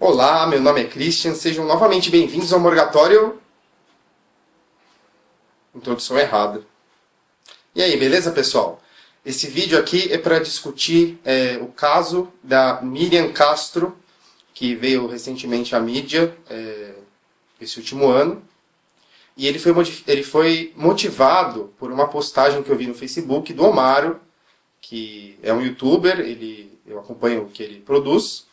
Olá, meu nome é Christian, sejam novamente bem-vindos ao Morgatório... Introdução errada. E aí, beleza, pessoal? Esse vídeo aqui é para discutir o caso da Miriam Castro, que veio recentemente à mídia esse último ano. E ele foi motivado por uma postagem que eu vi no Facebook do Omaro, que é um youtuber, eu acompanho o que ele produz.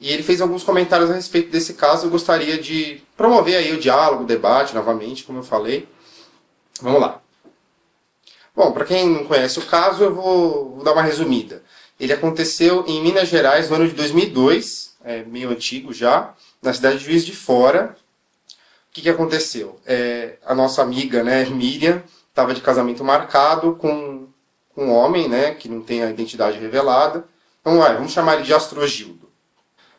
E ele fez alguns comentários a respeito desse caso. Eu gostaria de promover aí o diálogo, o debate, novamente, como eu falei. Vamos lá. Bom, para quem não conhece o caso, eu vou dar uma resumida. Ele aconteceu em Minas Gerais no ano de 2002, meio antigo já, na cidade de Juiz de Fora. O que aconteceu? A nossa amiga, Miriam, estava de casamento marcado com um homem, que não tem a identidade revelada. Vamos chamar ele de Astrogildo.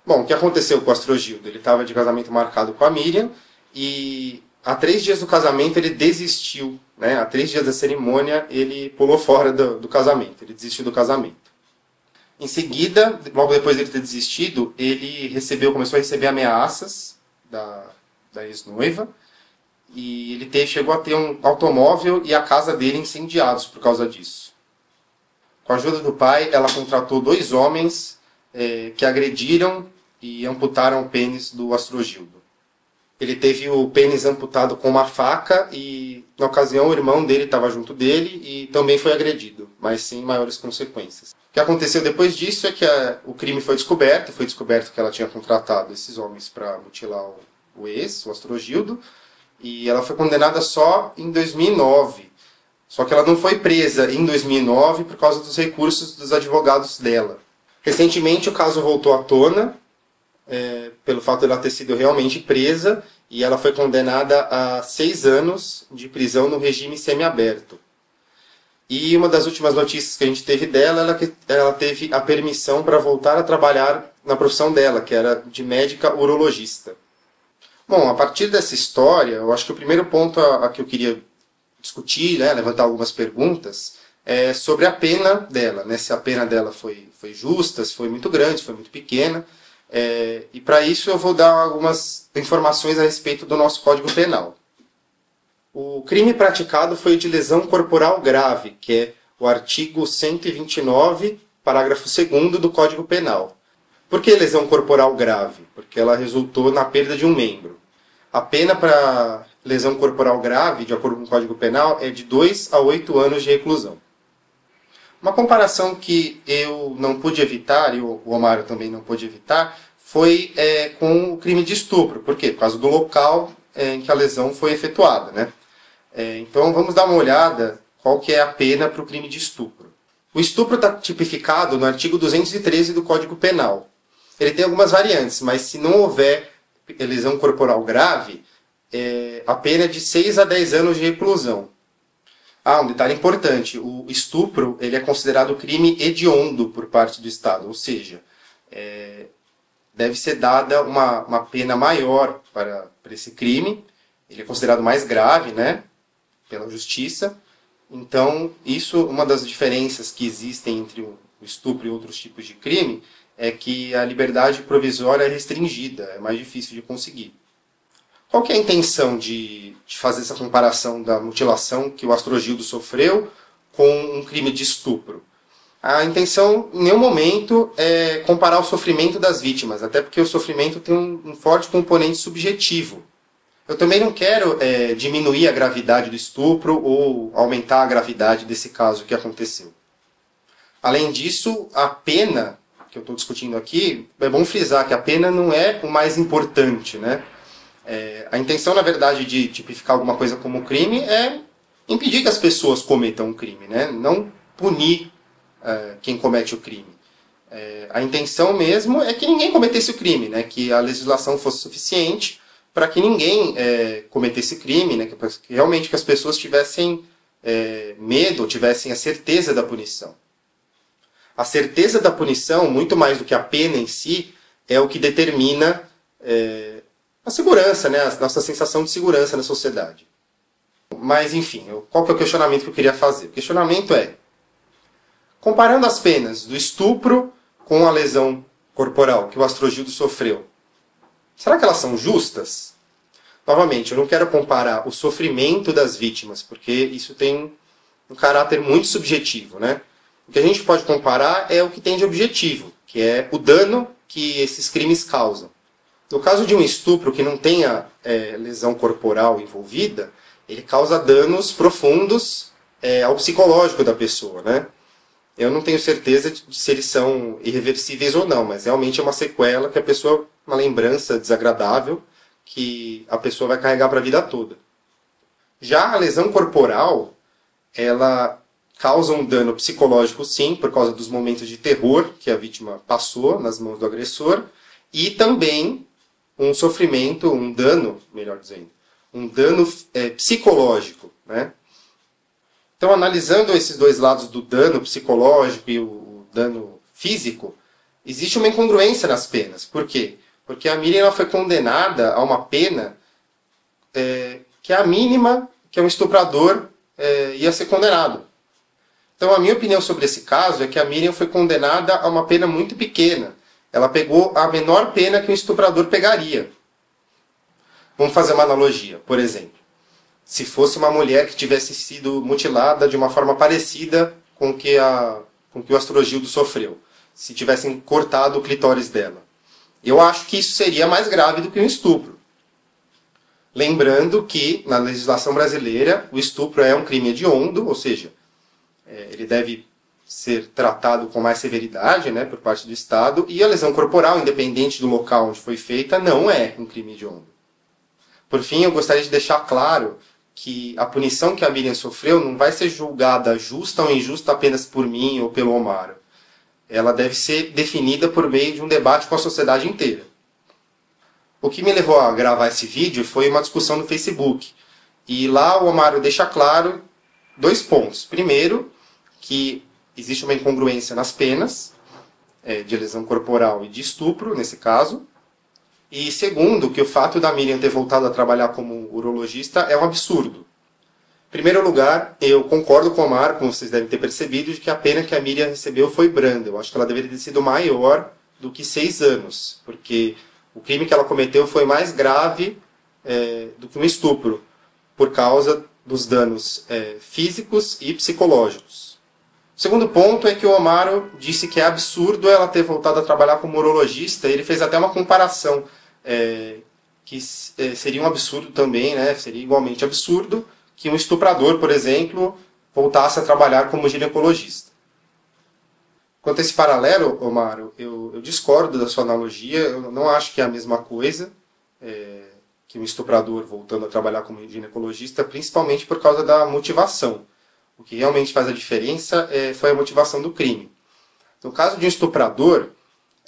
Bom, o que aconteceu com o Astrogildo? Ele estava de casamento marcado com a Miriam e há 3 dias do casamento ele desistiu. Há 3 dias da cerimônia ele pulou fora do casamento, ele desistiu do casamento. Em seguida, logo depois de ele ter desistido, ele começou a receber ameaças da ex-noiva e ele chegou a ter um automóvel e a casa dele incendiados por causa disso. Com a ajuda do pai, ela contratou 2 homens que agrediram e amputaram o pênis do Astrogildo. Ele teve o pênis amputado com uma faca e, na ocasião, o irmão dele estava junto dele e também foi agredido, mas sem maiores consequências. O que aconteceu depois disso é que o crime foi descoberto que ela tinha contratado esses homens para mutilar o ex, o Astrogildo, e ela foi condenada só em 2009. Só que ela não foi presa em 2009 por causa dos recursos dos advogados dela. Recentemente o caso voltou à tona, pelo fato de ela ter sido realmente presa, e ela foi condenada a 6 anos de prisão no regime semiaberto. E uma das últimas notícias que a gente teve dela, ela teve a permissão para voltar a trabalhar na profissão dela, que era de médica urologista. Bom, a partir dessa história, eu acho que o primeiro ponto a que eu queria discutir, levantar algumas perguntas, é sobre a pena dela, se a pena dela foi justa, se foi muito grande, se foi muito pequena. E para isso eu vou dar algumas informações a respeito do nosso Código Penal. O crime praticado foi de lesão corporal grave, que é o artigo 129, parágrafo 2º do Código Penal. Por que lesão corporal grave? Porque ela resultou na perda de um membro. A pena para lesão corporal grave, de acordo com o Código Penal, é de 2 a 8 anos de reclusão. Uma comparação que eu não pude evitar, e o Omaro também não pôde evitar, foi com o crime de estupro. Por quê? Por causa do local em que a lesão foi efetuada. Então vamos dar uma olhada qual que é a pena para o crime de estupro. O estupro está tipificado no artigo 213 do Código Penal. Ele tem algumas variantes, mas se não houver lesão corporal grave, a pena é de 6 a 10 anos de reclusão. Um detalhe importante, o estupro ele é considerado crime hediondo por parte do Estado, ou seja, deve ser dada uma pena maior para esse crime, ele é considerado mais grave, pela justiça. Então, uma das diferenças que existem entre o estupro e outros tipos de crime é que a liberdade provisória é restringida, é mais difícil de conseguir. Qual que é a intenção de fazer essa comparação da mutilação que o Astrogildo sofreu com um crime de estupro? A intenção, em nenhum momento, é comparar o sofrimento das vítimas, até porque o sofrimento tem um forte componente subjetivo. Eu também não quero diminuir a gravidade do estupro ou aumentar a gravidade desse caso que aconteceu. Além disso, a pena que eu estou discutindo aqui, é bom frisar que a pena não é o mais importante, A intenção, na verdade, de tipificar alguma coisa como crime é impedir que as pessoas cometam um crime, não punir quem comete o crime. A intenção mesmo é que ninguém cometesse o crime, que a legislação fosse suficiente para que ninguém cometesse crime, que realmente que as pessoas tivessem medo, tivessem a certeza da punição. A certeza da punição, muito mais do que a pena em si, é o que determina a segurança, a nossa sensação de segurança na sociedade. Mas, enfim, qual que é o questionamento que eu queria fazer? O questionamento é, comparando as penas do estupro com a lesão corporal que o Astrogildo sofreu, será que elas são justas? Novamente, eu não quero comparar o sofrimento das vítimas, porque isso tem um caráter muito subjetivo, né? O que a gente pode comparar é o que tem de objetivo, que é o dano que esses crimes causam. No caso de um estupro que não tenha lesão corporal envolvida, ele causa danos profundos ao psicológico da pessoa, né? Eu não tenho certeza de se eles são irreversíveis ou não, mas realmente é uma sequela que a pessoa, uma lembrança desagradável que a pessoa vai carregar para a vida toda. Já a lesão corporal, ela causa um dano psicológico, sim, por causa dos momentos de terror que a vítima passou nas mãos do agressor, e também um sofrimento, um dano, melhor dizendo, um dano psicológico, né? Então, analisando esses dois lados do dano psicológico e o dano físico, existe uma incongruência nas penas. Por quê? Porque a Miriam ela foi condenada a uma pena que é a mínima que um estuprador ia ser condenado. Então, a minha opinião sobre esse caso é que a Miriam foi condenada a uma pena muito pequena. Ela pegou a menor pena que um estuprador pegaria. Vamos fazer uma analogia, por exemplo. Se fosse uma mulher que tivesse sido mutilada de uma forma parecida com que o Astrogildo sofreu. Se tivessem cortado o clitóris dela. Eu acho que isso seria mais grave do que um estupro. Lembrando que, na legislação brasileira, o estupro é um crime hediondo, ou seja, ele deve ser tratado com mais severidade, né, por parte do Estado, e a lesão corporal, independente do local onde foi feita, não é um crime hediondo. Por fim, eu gostaria de deixar claro que a punição que a Miriam sofreu não vai ser julgada justa ou injusta apenas por mim ou pelo Omaro. Ela deve ser definida por meio de um debate com a sociedade inteira. O que me levou a gravar esse vídeo foi uma discussão no Facebook. E lá o Omaro deixa claro 2 pontos. Primeiro, que existe uma incongruência nas penas, de lesão corporal e de estupro, nesse caso. E segundo, que o fato da Miriam ter voltado a trabalhar como urologista é um absurdo. Em primeiro lugar, eu concordo com o Omar, como vocês devem ter percebido, de que a pena que a Miriam recebeu foi branda. Eu acho que ela deveria ter sido maior do que 6 anos, porque o crime que ela cometeu foi mais grave do que um estupro, por causa dos danos físicos e psicológicos. O segundo ponto é que o Omaro disse que é absurdo ela ter voltado a trabalhar como urologista, e ele fez até uma comparação que seria um absurdo também, né? Seria igualmente absurdo que um estuprador, por exemplo, voltasse a trabalhar como ginecologista. Quanto a esse paralelo, Omaro, eu discordo da sua analogia, eu não acho que é a mesma coisa que um estuprador voltando a trabalhar como ginecologista, principalmente por causa da motivação. O que realmente faz a diferença foi a motivação do crime. No caso de um estuprador,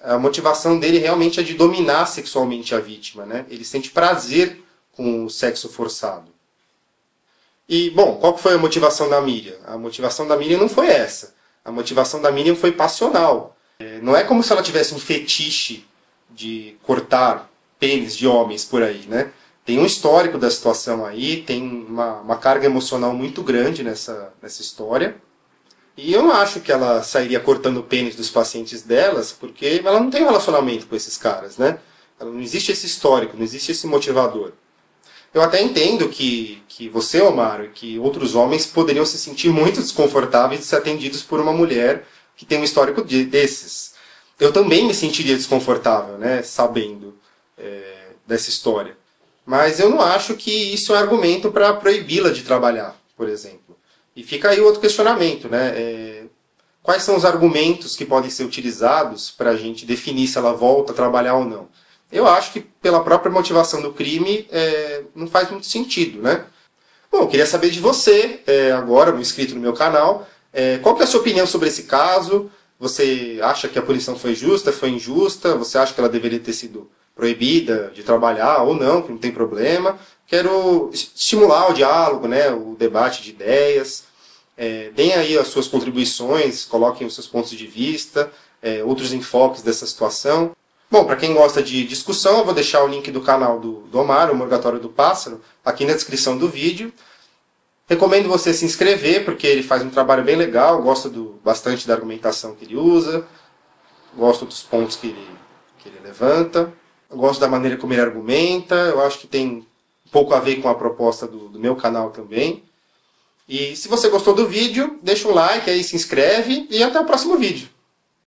a motivação dele realmente é de dominar sexualmente a vítima, né? Ele sente prazer com o sexo forçado. E, bom, qual foi a motivação da Miriam? A motivação da Miriam não foi essa. A motivação da Miriam foi passional. Não é como se ela tivesse um fetiche de cortar pênis de homens por aí, né? Tem um histórico da situação aí, tem uma carga emocional muito grande nessa história. E eu não acho que ela sairia cortando o pênis dos pacientes delas, porque ela não tem um relacionamento com esses caras, né? Não existe esse histórico, não existe esse motivador. Eu até entendo que você, Omar, e que outros homens poderiam se sentir muito desconfortáveis de ser atendidos por uma mulher que tem um histórico desses. Eu também me sentiria desconfortável, né, sabendo dessa história. Mas eu não acho que isso é argumento para proibi-la de trabalhar, por exemplo. E fica aí outro questionamento, né? Quais são os argumentos que podem ser utilizados para a gente definir se ela volta a trabalhar ou não? Eu acho que pela própria motivação do crime não faz muito sentido, né? Bom, eu queria saber de você, agora, inscrito no meu canal, qual que é a sua opinião sobre esse caso? Você acha que a punição foi justa, foi injusta? Você acha que ela deveria ter sido proibida de trabalhar ou não, que não tem problema? Quero estimular o diálogo, né, o debate de ideias. Deem aí as suas contribuições, coloquem os seus pontos de vista, outros enfoques dessa situação. Bom, para quem gosta de discussão, eu vou deixar o link do canal do Omar, o Morgatório do Pássaro, aqui na descrição do vídeo. Recomendo você se inscrever, porque ele faz um trabalho bem legal, gosto bastante da argumentação que ele usa, gosto dos pontos que ele levanta. eu gosto da maneira como ele argumenta, eu acho que tem um pouco a ver com a proposta do meu canal também. E se você gostou do vídeo, deixa um like aí, se inscreve e até o próximo vídeo.